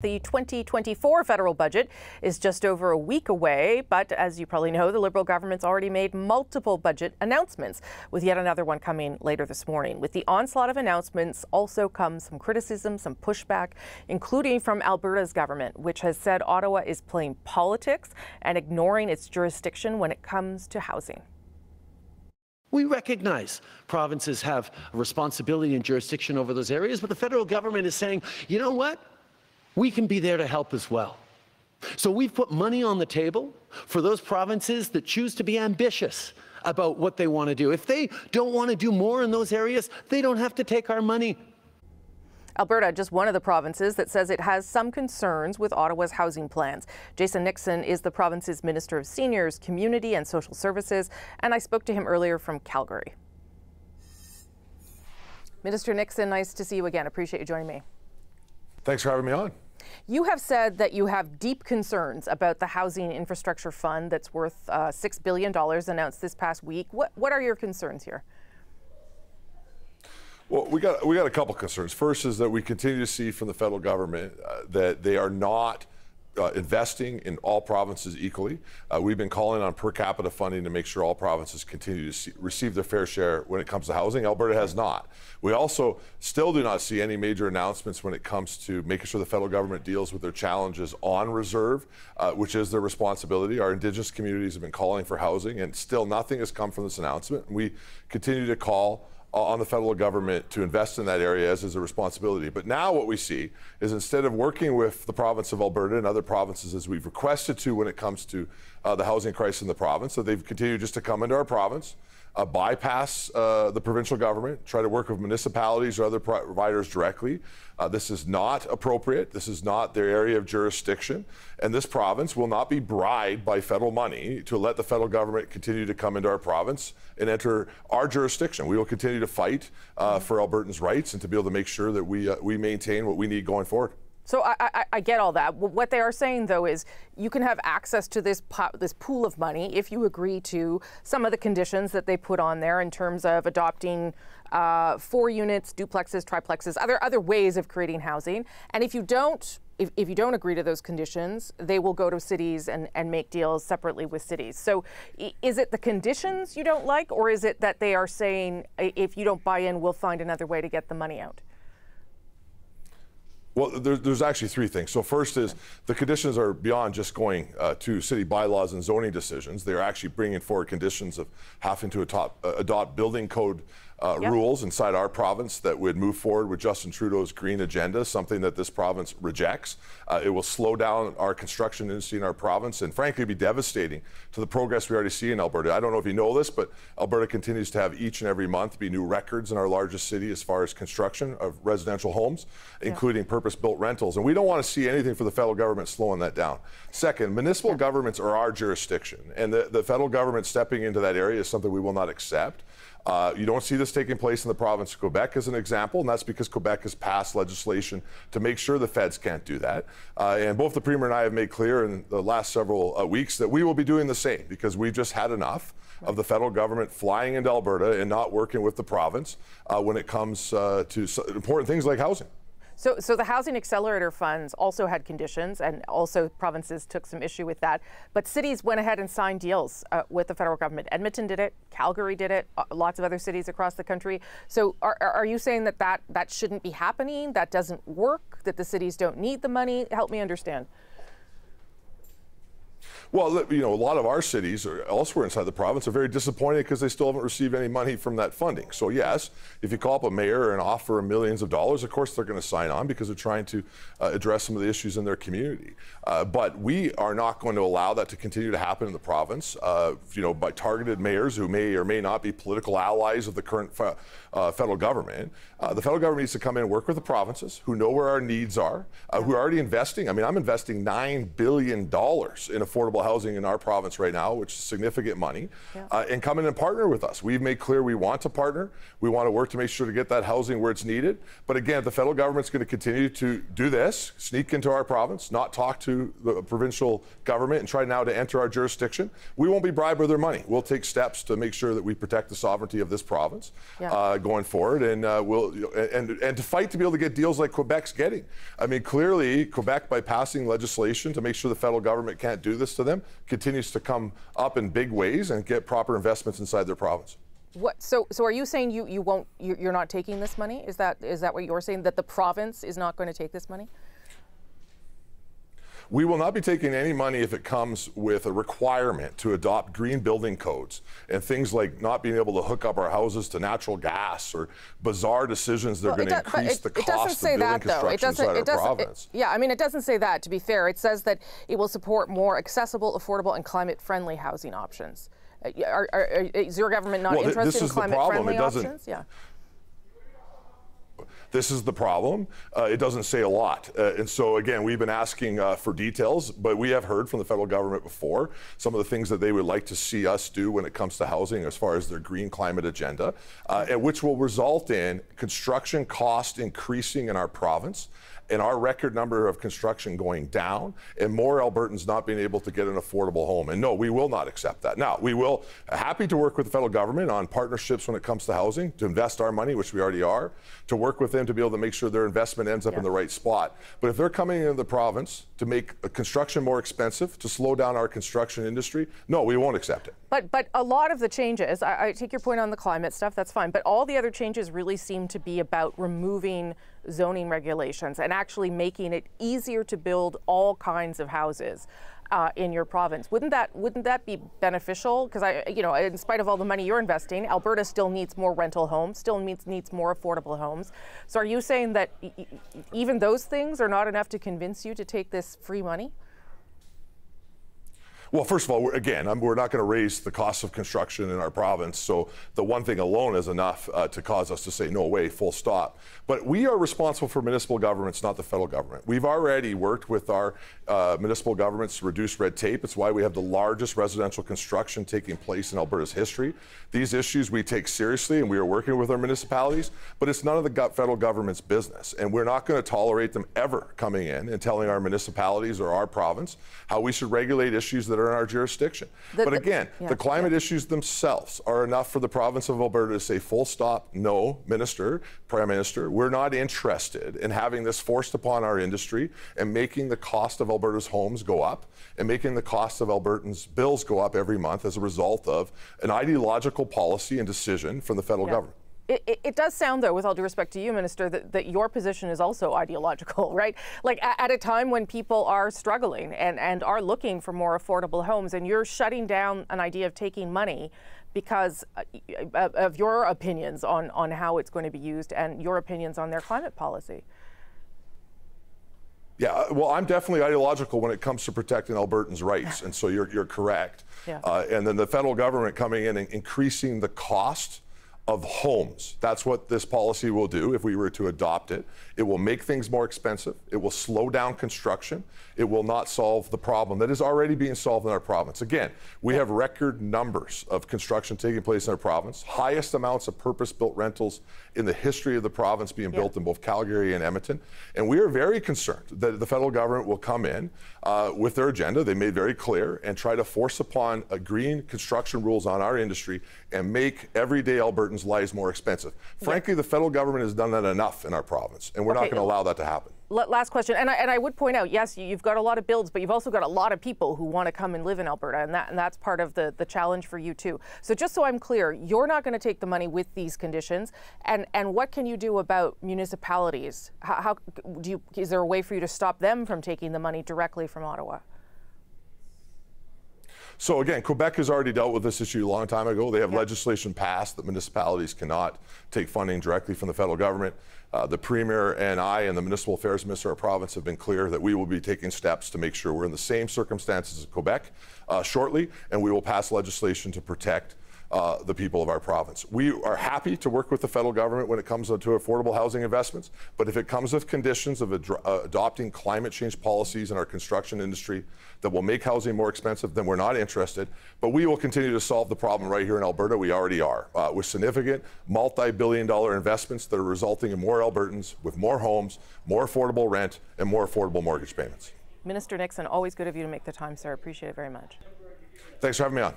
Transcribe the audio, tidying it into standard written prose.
The 2024 federal budget is just over a week away, but as you probably know, the Liberal government's already made multiple budget announcements, with yet another one coming later this morning. With the onslaught of announcements also comes some criticism, some pushback, including from Alberta's government, which has said Ottawa is playing politics and ignoring its jurisdiction when it comes to housing. We recognize provinces have a responsibility and jurisdiction over those areas, but the federal government is saying, you know what? We can be there to help as well. So we've put money on the table for those provinces that choose to be ambitious about what they want to do. If they don't want to do more in those areas, they don't have to take our money. Alberta, just one of the provinces that says it has some concerns with Ottawa's housing plans. Jason Nixon is the province's Minister of Seniors, Community and Social Services, and I spoke to him earlier from Calgary. Minister Nixon, nice to see you again. Appreciate you joining me. Thanks for having me on. You have said that you have deep concerns about the Housing Infrastructure Fund that's worth $6 billion announced this past week. What are your concerns here? Well, we got a couple concerns. First is that we continue to see from the federal government that they are not investing in all provinces equally. We've been calling on per capita funding to make sure all provinces continue to receive their fair share when it comes to housing. Alberta has not. We also still do not see any major announcements when it comes to making sure the federal government deals with their challenges on reserve, which is their responsibility. Our Indigenous communities have been calling for housing, and still nothing has come from this announcement. We continue to call on the federal government to invest in that area, as is a responsibility. But now what we see is, instead of working with the province of Alberta and other provinces as we've requested to when it comes to the housing crisis in the province, that they've continued just to come into our province, bypass the provincial government, try to work with municipalities or other providers directly. This is not appropriate. This is not their area of jurisdiction. And this province will not be bribed by federal money to let the federal government continue to come into our province and enter our jurisdiction. We will continue to fight for Albertans' rights and to be able to make sure that we maintain what we need going forward. So I get all that. What they are saying, though, is you can have access to this pool of money if you agree to some of the conditions that they put on there in terms of adopting 4 units, duplexes, triplexes, other ways of creating housing. And if you don't agree to those conditions, they will go to cities and make deals separately with cities. So is it the conditions you don't like, or is it that they are saying, if you don't buy in, we'll find another way to get the money out? Well, there's actually 3 things. So first is the conditions are beyond just going to city bylaws and zoning decisions. They're actually bringing forward conditions of having to adopt building code rules inside our province that would move forward with Justin Trudeau's green agenda, something that this province rejects. It will slow down our construction industry in our province and frankly be devastating to the progress we already see in Alberta. I don't know if you know this, but Alberta continues to have each and every month be new records in our largest city as far as construction of residential homes, including purpose-built rentals. And we don't want to see anything for the federal government slowing that down. Second, municipal governments are our jurisdiction, and the federal government stepping into that area is something we will not accept. You don't see this taking place in the province of Quebec as an example, and that's because Quebec has passed legislation to make sure the feds can't do that. And both the Premier and I have made clear in the last several weeks that we will be doing the same, because we've just had enough of the federal government flying into Alberta and not working with the province when it comes to important things like housing. So the Housing Accelerator funds also had conditions, and also provinces took some issue with that. But cities went ahead and signed deals with the federal government. Edmonton did it, Calgary did it, lots of other cities across the country. So are you saying that shouldn't be happening, that doesn't work, that the cities don't need the money? Help me understand. Well, you know, a lot of our cities or elsewhere inside the province are very disappointed because they still haven't received any money from that funding. So yes, if you call up a mayor and offer millions of dollars, of course they're going to sign on because they're trying to address some of the issues in their community. But we are not going to allow that to continue to happen in the province, you know, by targeted mayors who may or may not be political allies of the current federal government. The federal government needs to come in and work with the provinces who know where our needs are, who are already investing. I mean, I'm investing $9 billion in affordable affordable housing in our province right now, which is significant money, and come in and partner with us. We've made clear we want to partner. We want to work to make sure to get that housing where it's needed. But again, the federal government's going to continue to do this, sneak into our province, not talk to the provincial government, and try now to enter our jurisdiction. We won't be bribed with their money. We'll take steps to make sure that we protect the sovereignty of this province going forward, and and to fight to be able to get deals like Quebec's getting. I mean, clearly, Quebec, by passing legislation to make sure the federal government can't do this to them, continues to come up in big ways and get proper investments inside their province. What? So are you saying you're not taking this money? Is that what you're saying, that the province is not going to take this money? We will not be taking any money if it comes with a requirement to adopt green building codes and things like not being able to hook up our houses to natural gas, or bizarre decisions that are going to increase the cost of building construction inside our province. Yeah, I mean, it doesn't say that, to be fair. It says that it will support more accessible, affordable, and climate-friendly housing options. Is your government not interested in climate-friendly options? Yeah. This is the problem. It doesn't say a lot. And so, again, we've been asking for details, but we have heard from the federal government before some of the things that they would like to see us do when it comes to housing as far as their green climate agenda, and which will result in construction cost increasing in our province, and our record number of construction going down, and more Albertans not being able to get an affordable home. And no, we will not accept that. Now, we will happy to work with the federal government on partnerships when it comes to housing, to invest our money, which we already are, to work with them to be able to make sure their investment ends up in the right spot. But if they're coming into the province to make construction more expensive, to slow down our construction industry, no, we won't accept it. But a lot of the changes, I take your point on the climate stuff, that's fine, but all the other changes really seem to be about removing zoning regulations and actually making it easier to build all kinds of houses in your province. Wouldn't that be beneficial? Because in spite of all the money you're investing, Alberta still needs more rental homes, still needs more affordable homes. So are you saying that even those things are not enough to convince you to take this free money? Well, first of all, we're not going to raise the cost of construction in our province, so the one thing alone is enough to cause us to say no way, full stop. But we are responsible for municipal governments, not the federal government. We've already worked with our municipal governments to reduce red tape. It's why we have the largest residential construction taking place in Alberta's history. These issues we take seriously, and we are working with our municipalities, but it's none of the federal government's business, and we're not going to tolerate them ever coming in and telling our municipalities or our province how we should regulate issues that are in our jurisdiction. But again, the climate issues themselves are enough for the province of Alberta to say full stop, no, Minister, Prime Minister, we're not interested in having this forced upon our industry and making the cost of Alberta's homes go up and making the cost of Albertans' bills go up every month as a result of an ideological policy and decision from the federal government. It does sound, though, with all due respect to you, Minister, that your position is also ideological, right? Like at a time when people are struggling and are looking for more affordable homes, and you're shutting down an idea of taking money because of your opinions on how it's going to be used and your opinions on their climate policy. Yeah, well, I'm definitely ideological when it comes to protecting Albertans' rights, and so you're correct. Yeah. And then the federal government coming in and increasing the cost of homes. That's what this policy will do if we were to adopt it. It will make things more expensive. It will slow down construction. It will not solve the problem that is already being solved in our province. Again, we have record numbers of construction taking place in our province, highest amounts of purpose-built rentals in the history of the province being built in both Calgary and Edmonton. And we are very concerned that the federal government will come in with their agenda, they made very clear, and try to force upon green construction rules on our industry and make everyday Albertans' lives more expensive. Frankly, the federal government has done that enough in our province, and we're not going to allow that to happen. Last question, and I would point out, yes, you've got a lot of builds, but you've also got a lot of people who want to come and live in Alberta, and that's part of the challenge for you too. So just so I'm clear, you're not going to take the money with these conditions, and what can you do about municipalities? Is there a way for you to stop them from taking the money directly from Ottawa? So again, Quebec has already dealt with this issue a long time ago. They have legislation passed that municipalities cannot take funding directly from the federal government. The Premier and I and the Municipal Affairs Minister of our province have been clear that we will be taking steps to make sure we're in the same circumstances as Quebec shortly, and we will pass legislation to protect the people of our province. We are happy to work with the federal government when it comes to affordable housing investments, but if it comes with conditions of adopting climate change policies in our construction industry that will make housing more expensive, then we're not interested. But we will continue to solve the problem right here in Alberta. We already are, with significant multi-billion-dollar investments that are resulting in more Albertans with more homes, more affordable rent, and more affordable mortgage payments. Minister Nixon, always good of you to make the time, sir. Appreciate it very much. Thanks for having me on.